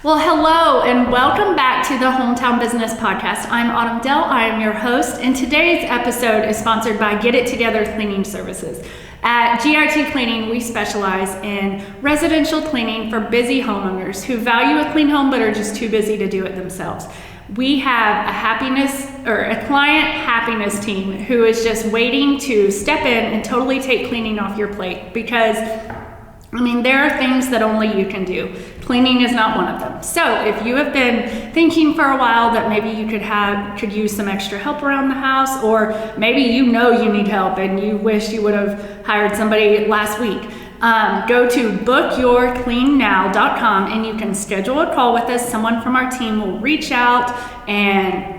Well, hello and welcome back to the Hometown Business Podcast. I'm Autumn Dell. I am your host, and today's episode is sponsored by Get It Together Cleaning Services. At GIT Cleaning, we specialize in residential cleaning for busy homeowners who value a clean home but are just too busy to do it themselves. We have a client happiness team who is just waiting to step in and totally take cleaning off your plate because there are things that only you can do. Cleaning is not one of them. So if you have been thinking for a while that maybe you could use some extra help around the house, or maybe you know you need help and you wish you would have hired somebody last week, go to bookyourcleannow.com and you can schedule a call with us. Someone from our team will reach out and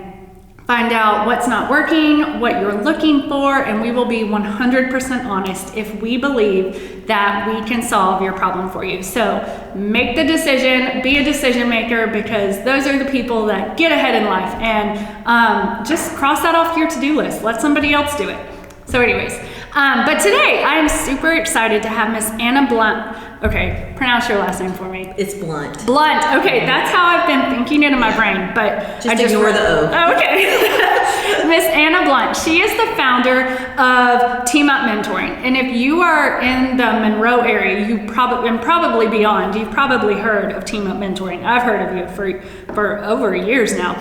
find out what's not working, what you're looking for, and we will be 100% honest if we believe that we can solve your problem for you. So make the decision, be a decision maker, because those are the people that get ahead in life, and just cross that off your to-do list. Let somebody else do it. So anyways, but today I am super excited to have Miss Anna Blount. Okay, pronounce your last name for me. It's Blount. Blount. Okay, that's how I've been thinking it in my brain, but just ignore the O. Oh, okay. Miss Anna Blount. She is the founder of Team Up Mentoring, and if you are in the Monroe area, you probably beyond, you've probably heard of Team Up Mentoring. I've heard of you for over years now.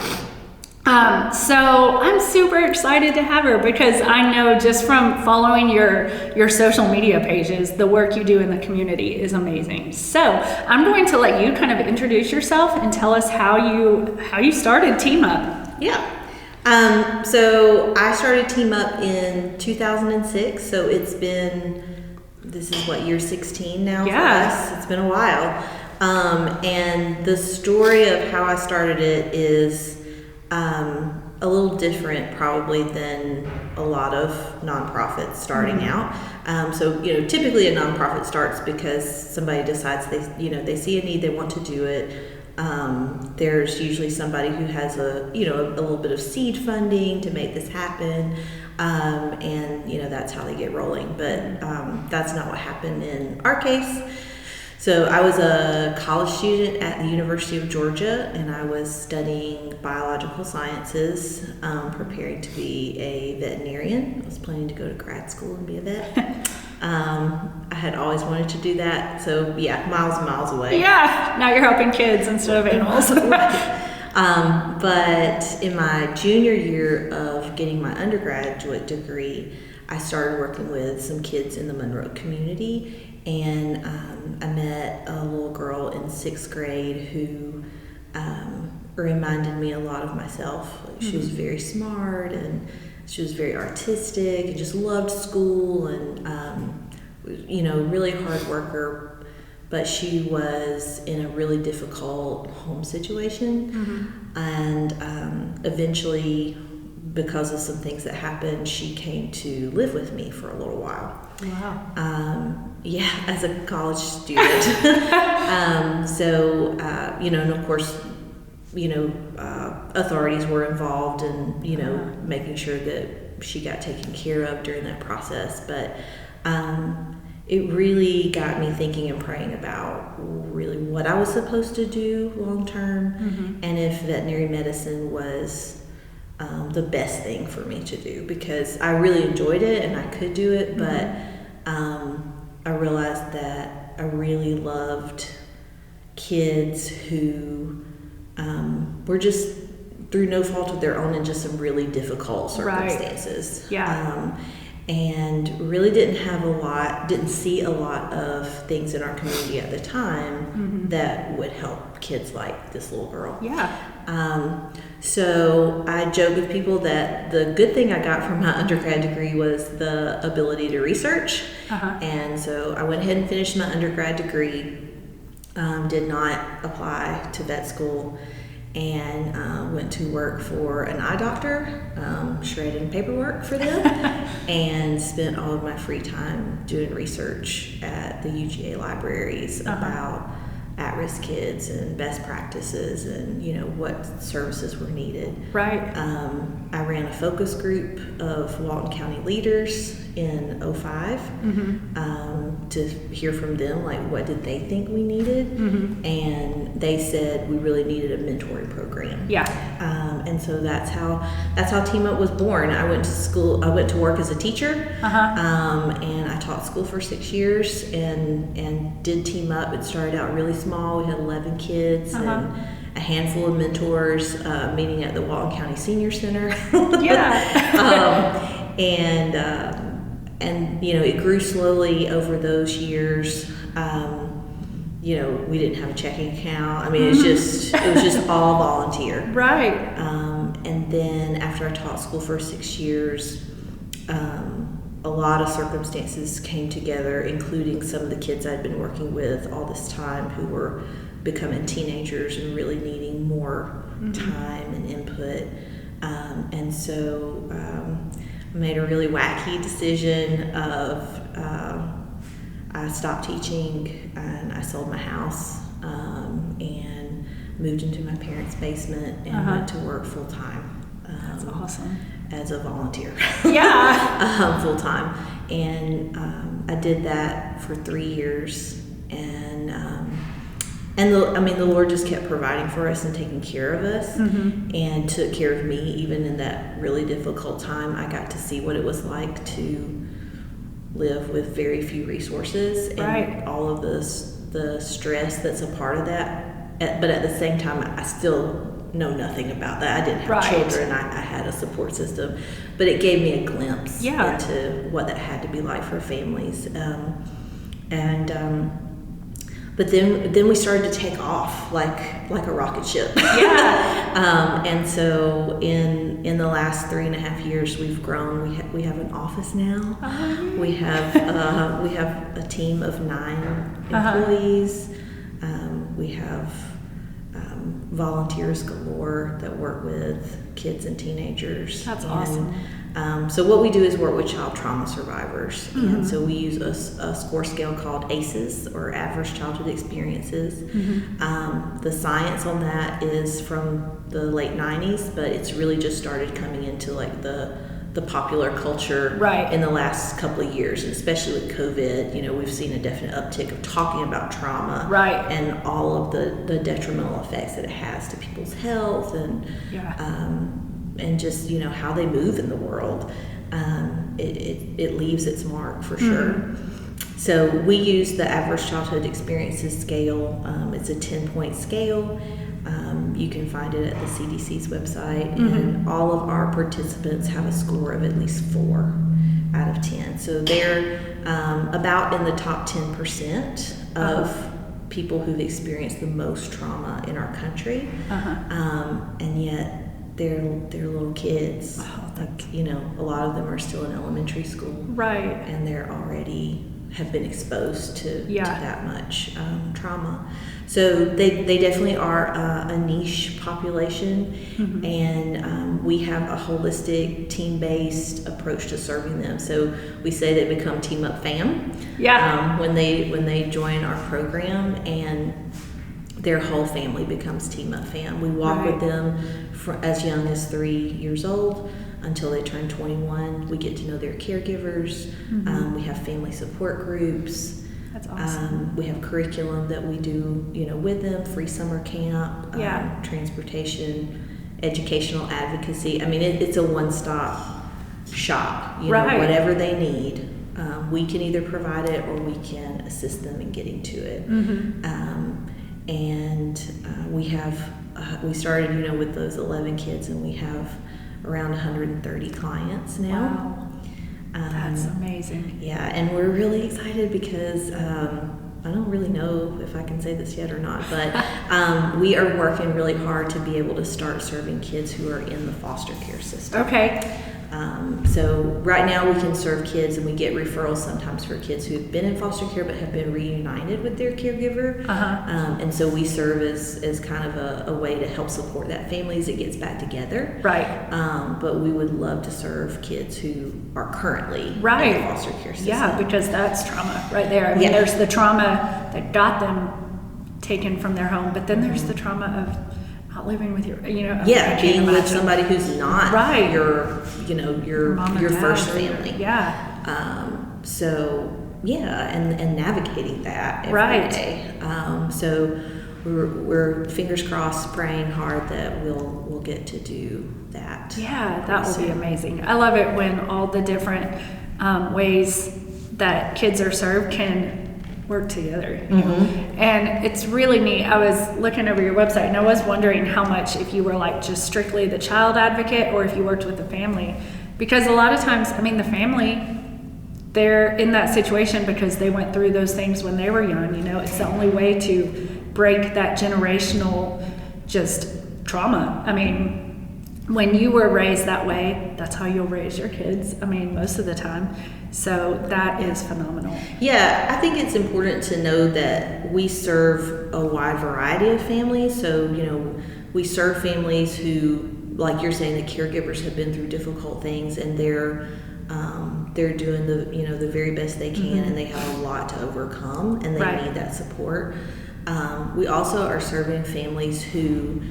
So I'm super excited to have her because I know just from following your social media pages, the work you do in the community is amazing. So I'm going to let you kind of introduce yourself and tell us how you started Team Up. Yeah. So I started Team Up in 2006. So this is year 16 now for us. It's been a while. And the story of how I started it is a little different probably than a lot of nonprofits starting out. So typically a nonprofit starts because somebody decides they see a need, they want to do it. There's usually somebody who has a little bit of seed funding to make this happen, and that's how they get rolling. But that's not what happened in our case. So I was a college student at the University of Georgia, and I was studying biological sciences, preparing to be a veterinarian. I was planning to go to grad school and be a vet. I had always wanted to do that, so yeah, miles and miles away. Yeah, now you're helping kids instead of animals. But in my junior year of getting my undergraduate degree, I started working with some kids in the Monroe community. And I met a little girl in 6th grade who reminded me a lot of myself. She was very smart, and she was very artistic, and just loved school, and really hard worker. But she was in a really difficult home situation, and eventually, because of some things that happened, she came to live with me for a little while. Wow. As a college student. So and of course, authorities were involved in, making sure that she got taken care of during that process. But it really got me thinking and praying about really what I was supposed to do long term, and if veterinary medicine was the best thing for me to do, because I really enjoyed it and I could do it, but I realized that I really loved kids who were just through no fault of their own in just some really difficult circumstances. Right. Yeah. And really didn't see a lot of things in our community at the time that would help kids like this little girl. Yeah. So I joke with people that the good thing I got from my undergrad degree was the ability to research. And so I went ahead and finished my undergrad degree, did not apply to vet school, and went to work for an eye doctor, shredding paperwork for them, and spent all of my free time doing research at the UGA libraries about at-risk kids and best practices and what services were needed. Right. I ran a focus group of Walton County leaders in 2005 to hear from them, like what did they think we needed, and they said we really needed a mentoring program. Yeah. And so that's how Team Up was born. I went to work as a teacher, and I taught school for 6 years and did Team Up. It started out really small. We had 11 kids and a handful of mentors, meeting at the Walton County Senior Center. Yeah. And it grew slowly over those years. We didn't have a checking account. I mean, it was just all volunteer. Right. And then after I taught school for 6 years, a lot of circumstances came together, including some of the kids I'd been working with all this time who were becoming teenagers and really needing more time and input. And so I made a really wacky decision of I stopped teaching and I sold my house and moved into my parents' basement and went to work full time. That's awesome. As a volunteer. Yeah. Full time. And I did that for 3 years. And the Lord just kept providing for us and taking care of us and took care of me even in that really difficult time. I got to see what it was like to live with very few resources and all of the stress that's a part of that. But at the same time, I still know nothing about that. I didn't have children. I had a support system, but it gave me a glimpse into what that had to be like for families. But then we started to take off like a rocket ship. Yeah. And so in the last 3.5 years, we've grown. We have an office now. We have a team of 9 employees. We have volunteers galore that work with kids and teenagers. That's awesome. So what we do is work with child trauma survivors. And so we use a score scale called ACEs, or Average Childhood Experiences. The science on that is from the late 90s, but it's really just started coming into like the popular culture in the last couple of years, and especially with COVID, we've seen a definite uptick of talking about trauma and all of the detrimental effects that it has to people's health and just how they move in the world. It leaves its mark for sure. So we use the Average Childhood Experiences scale. It's a 10-point scale. You can find it at the CDC's website, and all of our participants have a score of at least 4 out of 10. So they're about in the top 10% of people who've experienced the most trauma in our country, and yet they're little kids. A lot of them are still in elementary school, and they're already have been exposed to that much trauma. So they definitely are a niche population, and we have a holistic, team-based approach to serving them. So we say they become Team Up fam when they join our program, and their whole family becomes Team Up fam. We walk with them as young as 3 years old until they turn 21. We get to know their caregivers. We have family support groups. That's awesome. We have curriculum that we do, with them, free summer camp, transportation, educational advocacy. I mean, it's a one-stop shop. Whatever they need, we can either provide it or we can assist them in getting to it. We started, with those 11 kids, and we have around 130 clients now. Wow. That's amazing. Yeah, and we're really excited because I don't really know if I can say this yet or not, but we are working really hard to be able to start serving kids who are in the foster care system. Okay. So right now we can serve kids, and we get referrals sometimes for kids who've been in foster care but have been reunited with their caregiver. And so we serve as kind of a way to help support that family as it gets back together. But we would love to serve kids who are currently in the foster care system. Yeah, because that's trauma right there. I mean, there's the trauma that got them taken from their home, but then there's the trauma of not living with your, being with somebody who's not your first family. And navigating that every day. So we're fingers crossed, praying hard that we'll get to do that. Yeah, that will be amazing. I love it when all the different ways that kids are served can work together. And it's really neat. I was looking over your website and I was wondering how much, if you were like just strictly the child advocate or if you worked with the family, because a lot of times, I mean, the family, they're in that situation because they went through those things when they were young. It's the only way to break that generational just trauma. I mean, when you were raised that way, that's how you'll raise your kids. I mean, most of the time. So that is phenomenal. Yeah, I think it's important to know that we serve a wide variety of families. So, we serve families who, like you're saying, the caregivers have been through difficult things and they're doing the very best they can, and they have a lot to overcome, and they need that support. We also are serving families who,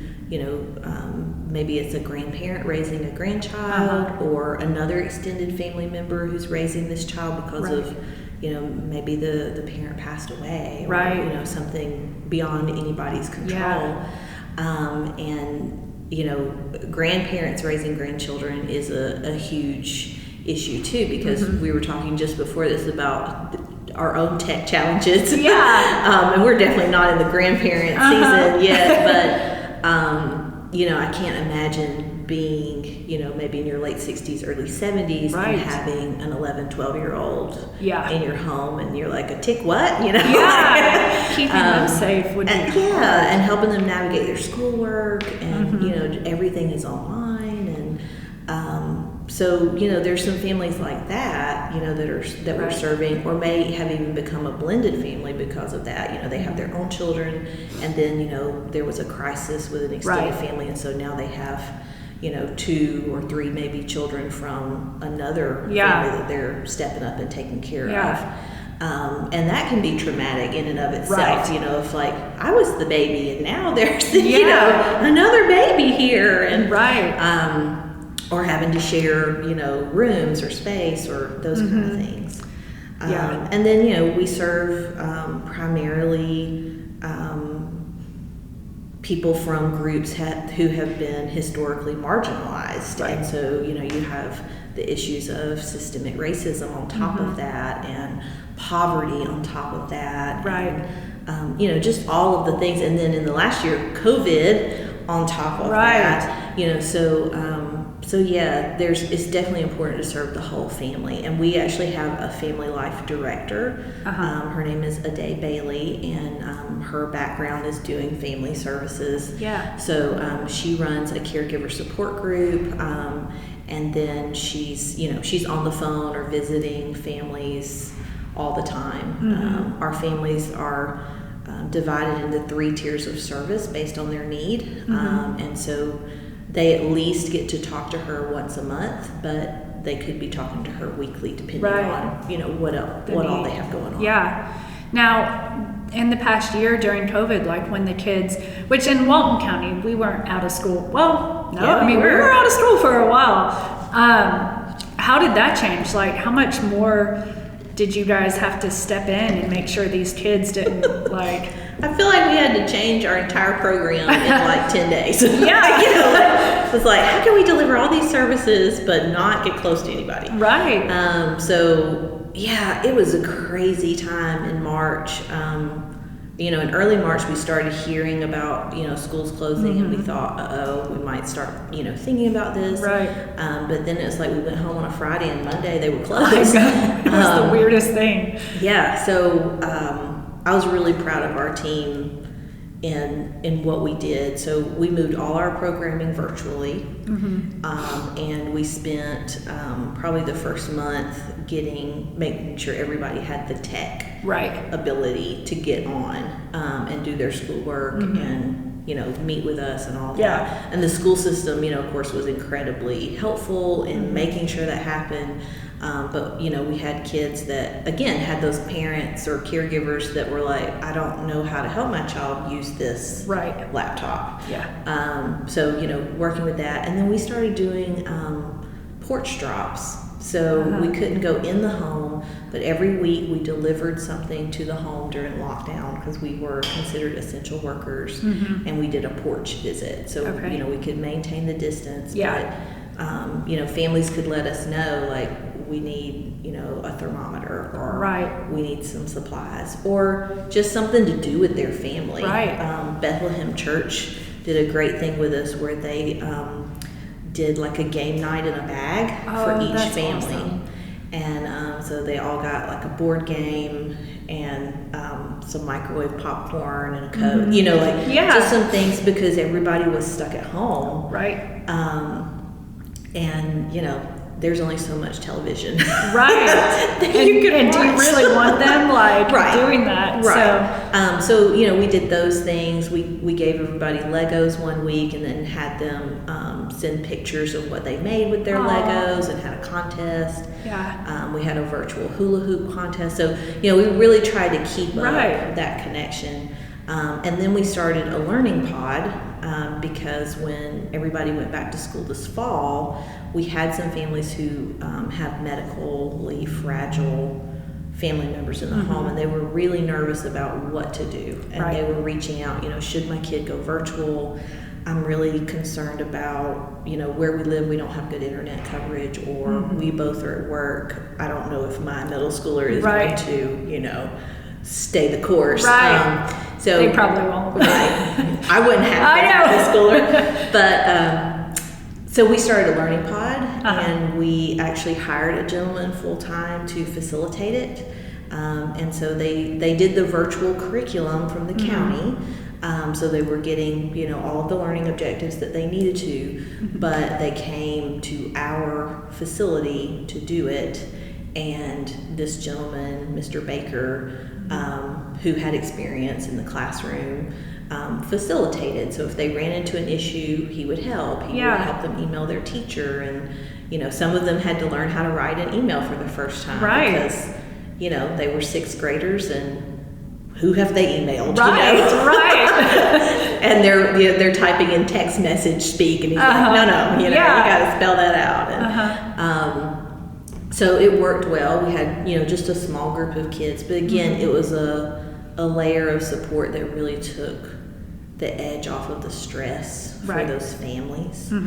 maybe it's a grandparent raising a grandchild, or another extended family member who's raising this child because of, maybe the parent passed away, or something beyond anybody's control. And grandparents raising grandchildren is a huge issue too, because we were talking just before this about our own tech challenges. And we're definitely not in the grandparent season yet, but I can't imagine being, maybe in your late 60s, early 70s, and having an 11, 12-year-old in your home, and you're like, a tick what? Keeping them safe would be hard. And helping them navigate their schoolwork, and everything is online, and so there's some families like that, that we're serving, or may have even become a blended family because of that. They have their own children, and then there was a crisis with an extended family, and so now they have 2 or 3 maybe children from another family that they're stepping up and taking care of. And that can be traumatic in and of itself. If like I was the baby and now there's another baby here, and or having to share rooms or space or those kind of things. And then we serve primarily people from groups who have been historically marginalized, and so you have the issues of systemic racism on top of that, and poverty on top of that, and, just all of the things, and then in the last year, COVID on top of that, so it's definitely important to serve the whole family, and we actually have a family life director. Her name is Ade Bailey, and her background is doing family services. So she runs a caregiver support group, and then she's on the phone or visiting families all the time. Our families are divided into 3 tiers of service based on their need, and so they at least get to talk to her once a month, but they could be talking to her weekly depending on what all they have going on. Now, in the past year during COVID, like when the kids, which in Walton County we weren't out of school. Well, no, we were out of school for a while. How did that change? Like, how much more did you guys have to step in and make sure these kids didn't like? I feel like we had to change our entire program in like 10 days. It was like, how can we deliver all these services but not get close to anybody? It was a crazy time in March. In early March, we started hearing about, schools closing, and we thought, we might start, thinking about this. But then it was like we went home on a Friday, and Monday they were closed. It was the weirdest thing. So I was really proud of our team in what we did. So we moved all our programming virtually, and we spent probably the first month making sure everybody had the tech ability to get on and do their schoolwork and meet with us and all that. And the school system, of course, was incredibly helpful in making sure that happened. But we had kids that, again, had those parents or caregivers that were like, I don't know how to help my child use this laptop. So, working with that. And then we started doing porch drops. So we couldn't go in the home, but every week we delivered something to the home during lockdown because we were considered essential workers, and we did a porch visit. So, you know, we could maintain the distance, but, you know, families could let us know, like, we need, you know, a thermometer, or we need some supplies, or just something to do with their family. Bethlehem Church did a great thing with us where they did like a game night in a bag for each family. Awesome. And so they all got like a board game and some microwave popcorn and a Coke, you know, like just some things because everybody was stuck at home. And, you know, there's only so much television. That you can watch. Do you really want them like doing that? So, you know, we did those things. We gave everybody Legos one week and then had them send pictures of what they made with their Legos and had a contest. We had a virtual hula hoop contest. So, you know, we really tried to keep up that connection. And then we started a learning pod because when everybody went back to school this fall, we had some families who have medically fragile family members in the home, and they were really nervous about what to do. And they were reaching out, you know, should my kid go virtual? I'm really concerned about, you know, where we live, we don't have good internet coverage, or we both are at work. I don't know if my middle schooler is going to, you know, stay the course. So they probably won't. I wouldn't have a middle schooler. But so we started a learning pod, and we actually hired a gentleman full-time to facilitate it. And so they did the virtual curriculum from the county. So they were getting, you know, all of the learning objectives that they needed to, but they came to our facility to do it. And this gentleman, Mr. Baker, who had experience in the classroom, facilitated. So if they ran into an issue, he would help. He would help them email their teacher. And, you know, some of them had to learn how to write an email for the first time because, you know, they were sixth graders, and who have they emailed? And they're typing in text message speak, and he's like, no, you know, you got to spell that out. And, so it worked well. We had, you know, just a small group of kids, but again, it was a layer of support that really took the edge off of the stress for those families. You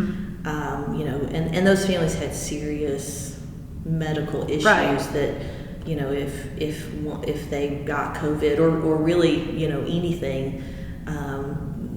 know, and those families had serious medical issues that, you know, if they got COVID or really, you know, anything,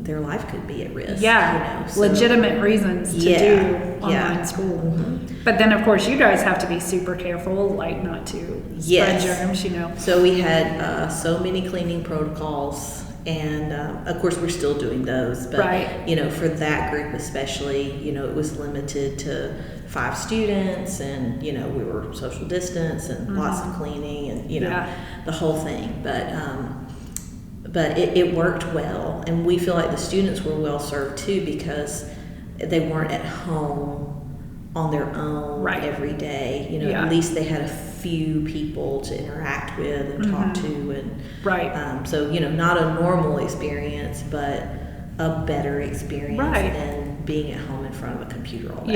their life could be at risk. You know, so, legitimate reasons to do online school. But then, of course, you guys have to be super careful, like not to spread germs, you know. So we had so many cleaning protocols, and of course, we're still doing those. But, you know, for that group especially, you know, it was limited to 5 students, and, you know, we were social distance and lots of cleaning and, you know, the whole thing. But it worked well, and we feel like the students were well served too because they weren't at home on their own every day. You know, at least they had a few people to interact with and talk to, and so, you know, not a normal experience, but a better experience than being at home in front of a computer all day.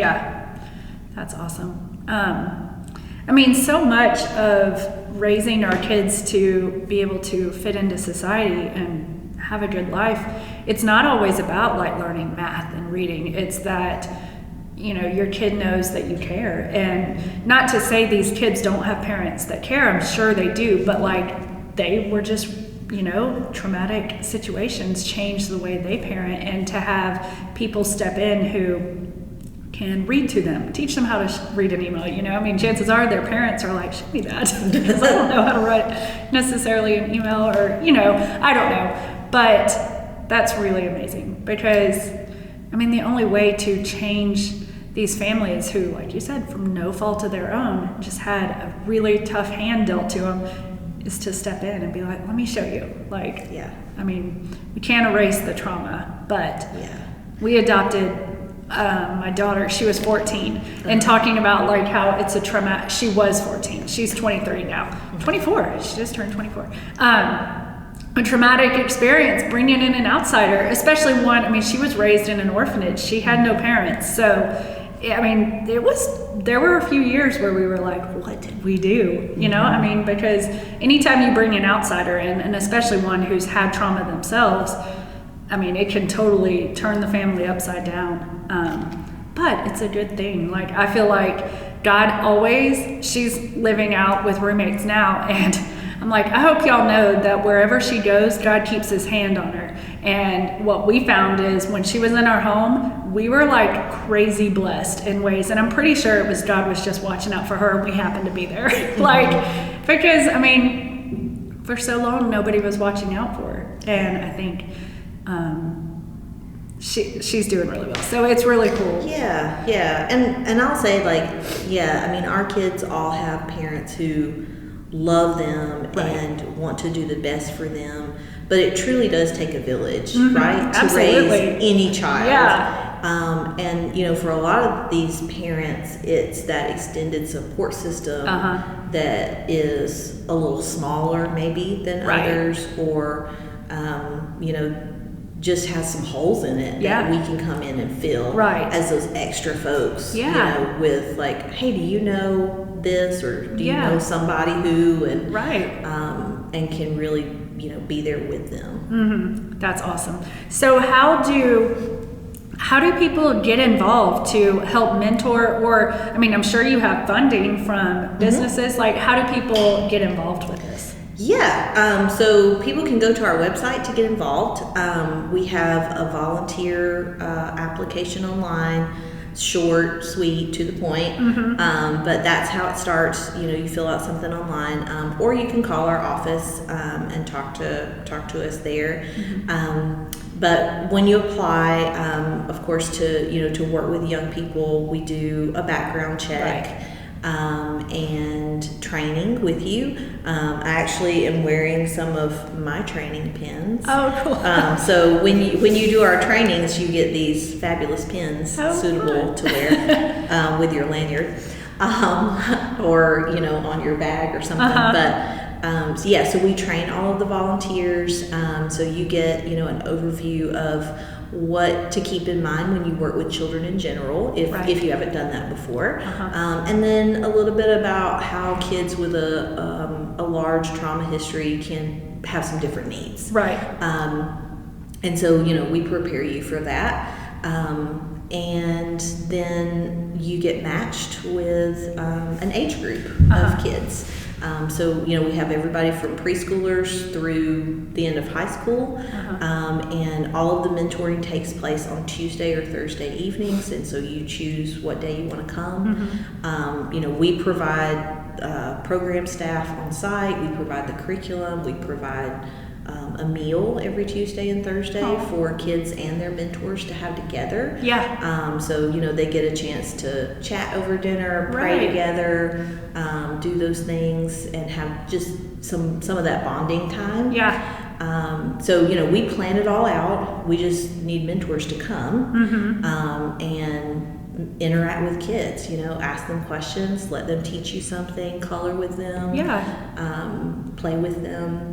That's awesome. I mean, so much of raising our kids to be able to fit into society and have a good life, it's not always about like learning math and reading. It's that, you know, your kid knows that you care. And not to say these kids don't have parents that care, I'm sure they do, but like they were just, you know, traumatic situations change the way they parent, and to have people step in who can read to them, teach them how to read an email, you know. I mean, chances are their parents are like, show me that, because I don't know how to write necessarily an email, or, you know, I don't know. But that's really amazing because, I mean, the only way to change these families who, like you said, from no fault of their own, just had a really tough hand dealt to them, is to step in and be like, let me show you. Like, I mean, we can't erase the trauma, but we adopted my daughter, she was 14, and talking about like how it's a trauma. She was 14, she's 23 now, 24, she just turned 24. A traumatic experience bringing in an outsider, especially one, I mean, she was raised in an orphanage, she had no parents, so I mean, there were a few years where we were like, what did we do? You know, I mean, because anytime you bring an outsider in, and especially one who's had trauma themselves, I mean, it can totally turn the family upside down. But it's a good thing. Like, I feel like God always, she's living out with roommates now, and I'm like, I hope y'all know that wherever she goes, God keeps his hand on her. And what we found is when she was in our home, we were like crazy blessed in ways. And I'm pretty sure it was God was just watching out for her. We happened to be there. Like, because, I mean, for so long, nobody was watching out for her. And I think she's doing really well. So it's really cool. Yeah. And I'll say, like, I mean, our kids all have parents who love them and want to do the best for them, but it truly does take a village, right? To raise any child. Yeah. And you know, for a lot of these parents, it's that extended support system that is a little smaller maybe than others, or you know, just has some holes in it that we can come in and fill as those extra folks, you know, with like, hey, do you know this, or do you know somebody who, and and can really, you know, be there with them. That's awesome. So how do people get involved to help mentor? Or, I mean, I'm sure you have funding from businesses. Like, how do people get involved with this? So people can go to our website to get involved. We have a volunteer application online, short, sweet, to the point. But that's how it starts. You know, you fill out something online, or you can call our office and talk to us there. But when you apply, of course, to work with young people, we do a background check. And training with you. I actually am wearing some of my training pins. Oh, cool. So when you do our trainings, you get these fabulous pins suitable to wear with your lanyard, or you know, on your bag or something. But so we train all of the volunteers. So you get, you know, an overview of what to keep in mind when you work with children in general, if you haven't done that before, and then a little bit about how kids with a large trauma history can have some different needs. And so, you know, we prepare you for that, and then you get matched with an age group of kids. So, you know, we have everybody from preschoolers through the end of high school, and all of the mentoring takes place on Tuesday or Thursday evenings, and so you choose what day you want to come. You know, we provide program staff on site, we provide the curriculum, we provide a meal every Tuesday and Thursday for kids and their mentors to have together. So, you know, they get a chance to chat over dinner, pray together, do those things, and have just some of that bonding time. So, you know, we plan it all out. We just need mentors to come and interact with kids, you know, ask them questions, let them teach you something, color with them, play with them.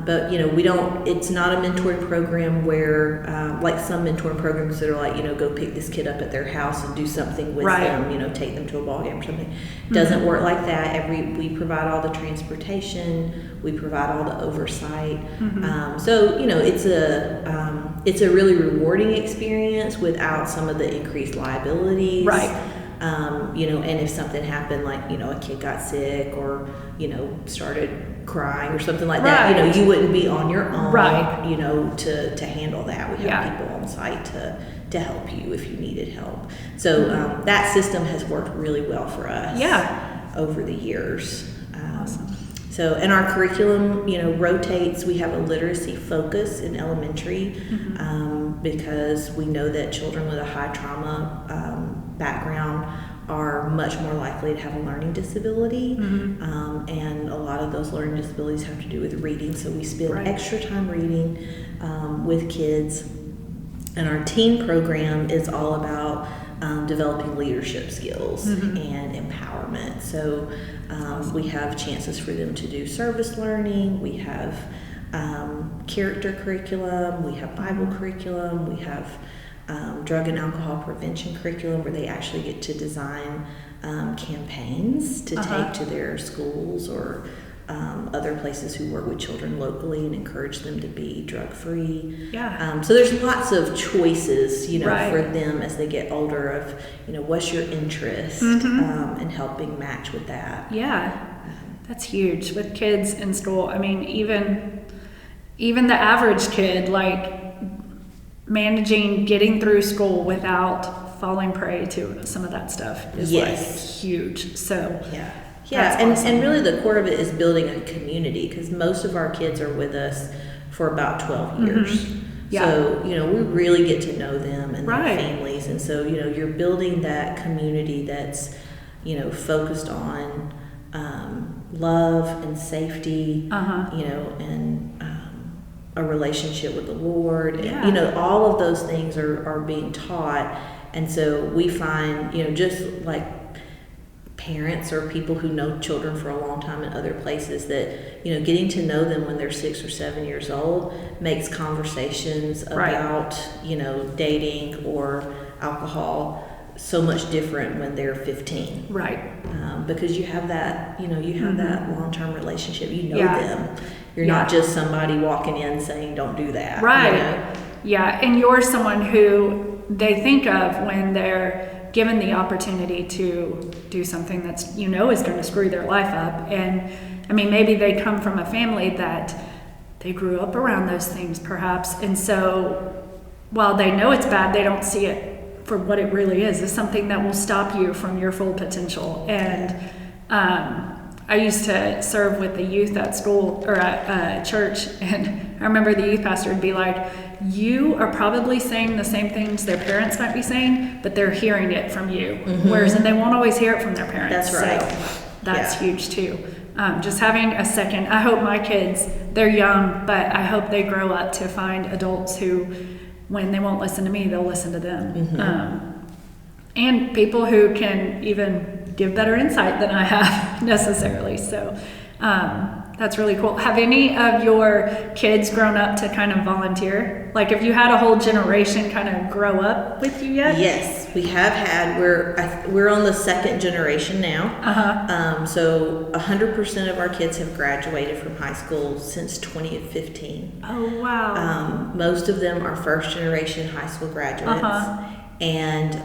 But, you know, it's not a mentoring program where, like some mentoring programs that are like, you know, go pick this kid up at their house and do something with them, you know, take them to a ball game or something. It doesn't work like that. We provide all the transportation, we provide all the oversight. So, you know, it's a really rewarding experience without some of the increased liabilities. You know, and if something happened, like, you know, a kid got sick or, you know, started crying or something like that, you know, you wouldn't be on your own, you know, to handle that. We have people on site to help you if you needed help. So that system has worked really well for us over the years. So, and our curriculum, you know, rotates. We have a literacy focus in elementary because we know that children with a high trauma background are much more likely to have a learning disability, and a lot of those learning disabilities have to do with reading. So we spend extra time reading with kids, and our teen program is all about developing leadership skills and empowerment. So we have chances for them to do service learning. We have character curriculum. We have Bible curriculum. We have drug and alcohol prevention curriculum where they actually get to design campaigns to take to their schools or other places who work with children locally and encourage them to be drug-free. Yeah. So there's lots of choices, for them as they get older of, what's your interest and helping match with that. Yeah. That's huge with kids in school. I mean, even the average kid, like managing getting through school without falling prey to some of that stuff is like huge. So yeah, and really the core of it is building a community, because most of our kids are with us for about 12 years. So, we really get to know them and their families. And so, you're building that community that's, focused on love and safety, and a relationship with the Lord. And, all of those things are being taught. And so we find, just like parents or people who know children for a long time in other places, that getting to know them when they're 6 or 7 years old makes conversations about dating or alcohol so much different when they're 15, because you have that that long-term relationship, them, you're not just somebody walking in saying don't do that, and you're someone who they think of when they're given the opportunity to do something that's is going to screw their life up. And I mean, maybe they come from a family that they grew up around those things perhaps, and so while they know it's bad, they don't see it for what it really is something that will stop you from your full potential. And I used to serve with the youth at school or at church, and I remember the youth pastor would be like, you are probably saying the same things their parents might be saying, but they're hearing it from you. And they won't always hear it from their parents. That's right. So that's huge too. Just having a second, I hope my kids, they're young, but I hope they grow up to find adults who, when they won't listen to me, they'll listen to them. And people who can even give better insight than I have necessarily. So that's really cool. Have any of your kids grown up to kind of volunteer? Like, have you had a whole generation kind of grow up with you yet? Yes, we have had. We're on the second generation now. So 100% of our kids have graduated from high school since 2015. Oh, wow. Most of them are first generation high school graduates. And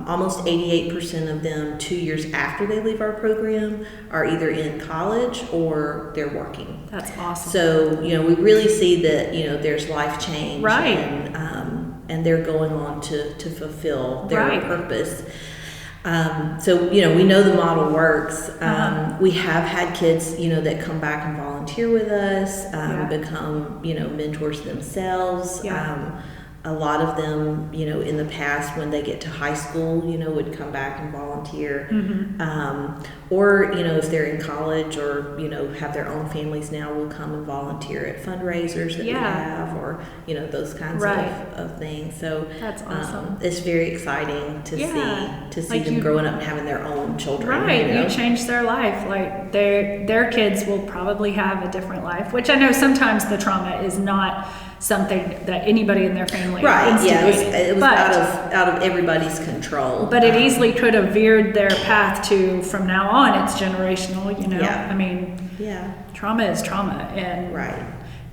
almost 88% of them 2 years after they leave our program are either in college or they're working. That's awesome. So, we really see that, there's life change. And they're going on to fulfill their purpose. So, we know the model works. We have had kids, that come back and volunteer with us, become, mentors themselves. A lot of them, in the past when they get to high school, would come back and volunteer. Or, if they're in college or, have their own families now, will come and volunteer at fundraisers that we have, or, those kinds of things. So that's awesome. It's very exciting to see like them growing up and having their own children. You changed their life. Like their kids will probably have a different life, which I know sometimes the trauma is not something that anybody in their family it was out of everybody's control, but it easily could have veered their path to, from now on it's generational. I mean, trauma is trauma. And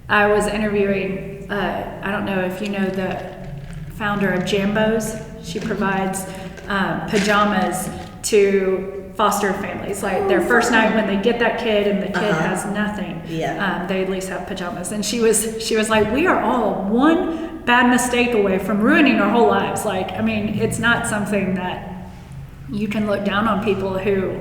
I was interviewing I don't know if you know the founder of Jambos. She provides pajamas to foster families, like their first night when they get that kid and the kid has nothing, they at least have pajamas. And she was like, we are all one bad mistake away from ruining our whole lives. Like, I mean, it's not something that you can look down on people who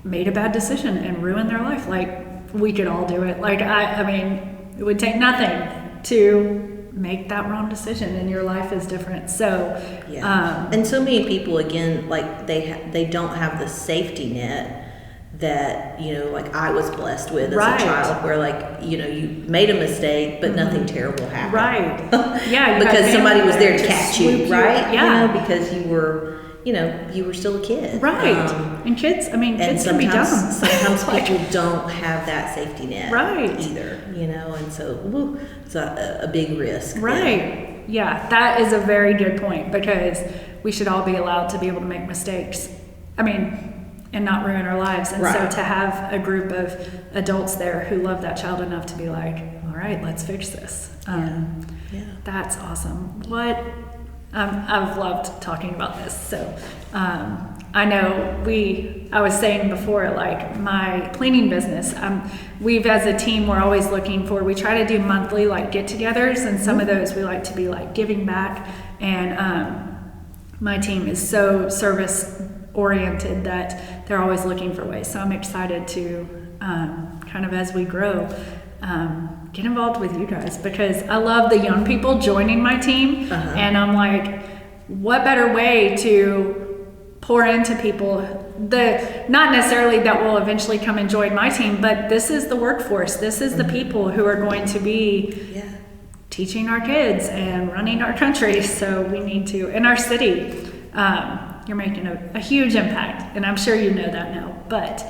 made a bad decision and ruined their life. Like, we could all do it. Like, I mean, it would take nothing to make that wrong decision, and your life is different. So and so many people, again, like they don't have the safety net that like I was blessed with as a child, where like you made a mistake but nothing terrible happened, because somebody was there to catch you, because you were still a kid, and kids, I mean, kids can be dumb. Sometimes people don't have that safety net either, and so it's a big risk. Yeah, that is a very good point, because we should all be allowed to be able to make mistakes. I mean, and not ruin our lives. And so to have a group of adults there who love that child enough to be like, all right, let's fix this. That's awesome. I've loved talking about this. So I know I was saying before, like my cleaning business, we've as a team, we're always looking we try to do monthly like get-togethers, and some of those we like to be like giving back. And my team is so service oriented that they're always looking for ways. So I'm excited to kind of as we grow, get involved with you guys, because I love the young people joining my team. And I'm like, what better way to pour into people not necessarily that will eventually come and join my team, but this is the workforce. This is the people who are going to be teaching our kids and running our country. So we need to, in our city, you're making a huge impact, and I'm sure you know that now, but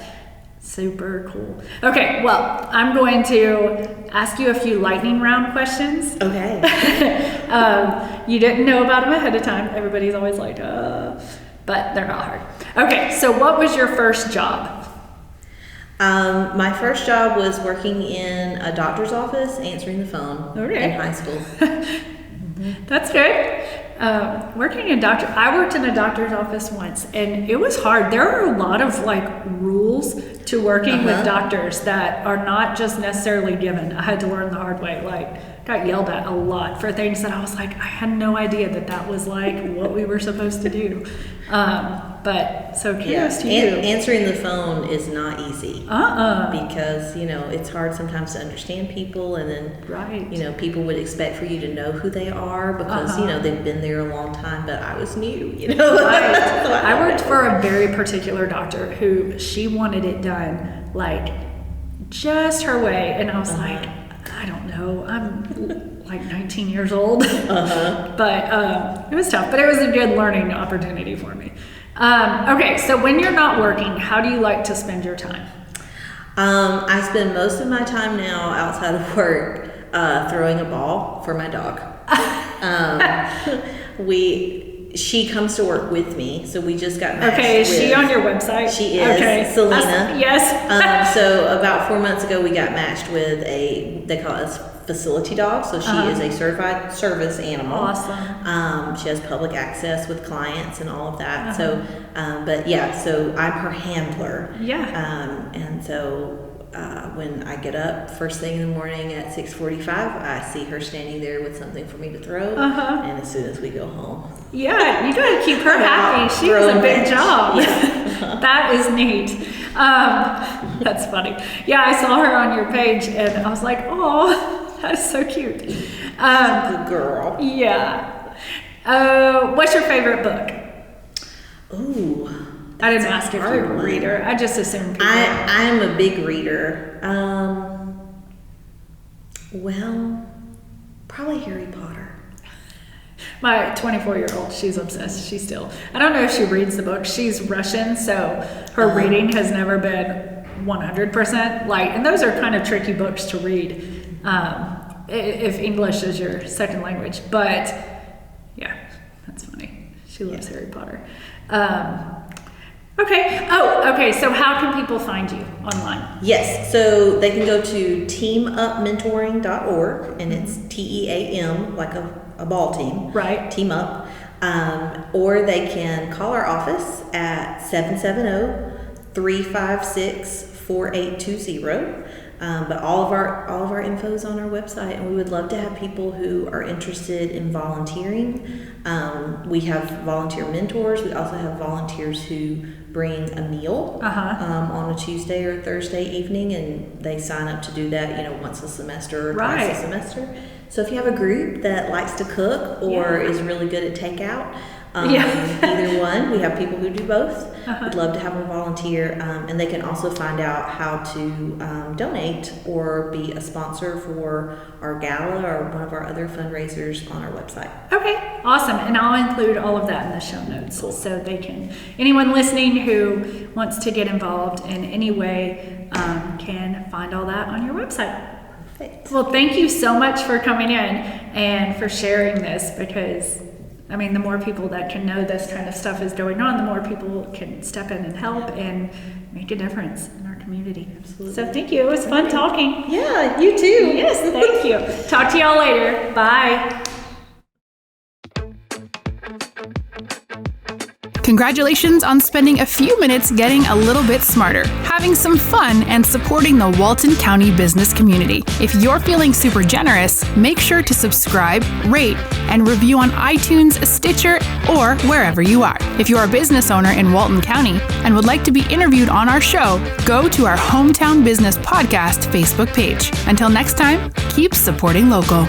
super cool. Okay, well, I'm going to ask you a few lightning round questions. Okay. You didn't know about them ahead of time. Everybody's always like, but they're not hard. Okay, so what was your first job? My first job was working in a doctor's office, answering the phone in high school. That's good. I worked in a doctor's office once, and it was hard. There are a lot of like rules to working with doctors that are not just necessarily given. I had to learn the hard way. Like, got yelled at a lot for things that I was like, I had no idea that was like what we were supposed to do. But so kudos to you. Answering the phone is not easy. Because, it's hard sometimes to understand people, and then, people would expect for you to know who they are because, they've been there a long time, but I was new, I worked for a very particular doctor who she wanted it done like just her way. And I was like, I don't know. I'm like 19 years old. But it was tough, but it was a good learning opportunity for me. Okay, so when you're not working, how do you like to spend your time? I spend most of my time now outside of work throwing a ball for my dog. She comes to work with me, so we just got matched. Okay, is she on your website? She is, Selena. Yes. So about 4 months ago, we got matched with they call us facility dog. So she is a certified service animal. Awesome. She has public access with clients and all of that. So, so I'm her handler. Yeah. And so when I get up first thing in the morning at 6:45, I see her standing there with something for me to throw. And as soon as we go home. Yeah, you gotta keep her happy. She has a big job. That is neat. That's funny. Yeah, I saw her on your page and I was like, oh, that's so cute. Good girl. Yeah. What's your favorite book? Ooh. I didn't ask if you're a reader. I just assumed people. I'm a big reader. Well, probably Harry Potter. My 24-year-old, she's obsessed. I don't know if she reads the book. She's Russian, so her reading has never been 100% light. And those are kind of tricky books to read if English is your second language. But yeah, that's funny. She loves Harry Potter. Okay. So how can people find you online? Yes. So they can go to teamupmentoring.org, and it's TEAM, like a ball team. Right. Team Up. Or they can call our office at 770-356-4820. But all of our info is on our website, and we would love to have people who are interested in volunteering. We have volunteer mentors. We also have volunteers who bring a meal on a Tuesday or Thursday evening, and they sign up to do that, once a semester or twice a semester. So if you have a group that likes to cook or is really good at takeout, either one, we have people who do both. We'd love to have them volunteer, and they can also find out how to donate or be a sponsor for our gala or one of our other fundraisers on our website. Okay, awesome. And I'll include all of that in the show notes so anyone listening who wants to get involved in any way can find all that on your website. Perfect. Well, thank you so much for coming in and for sharing this, because I mean, the more people that can know this kind of stuff is going on, the more people can step in and help and make a difference in our community. Absolutely. So thank you. It was fun talking. Yeah, you too. Yes, thank you. Talk to y'all later. Bye. Congratulations on spending a few minutes getting a little bit smarter, having some fun, and supporting the Walton County business community. If you're feeling super generous, make sure to subscribe, rate, and review on iTunes, Stitcher, or wherever you are. If you're a business owner in Walton County and would like to be interviewed on our show, go to our Hometown Business Podcast Facebook page. Until next time, keep supporting local.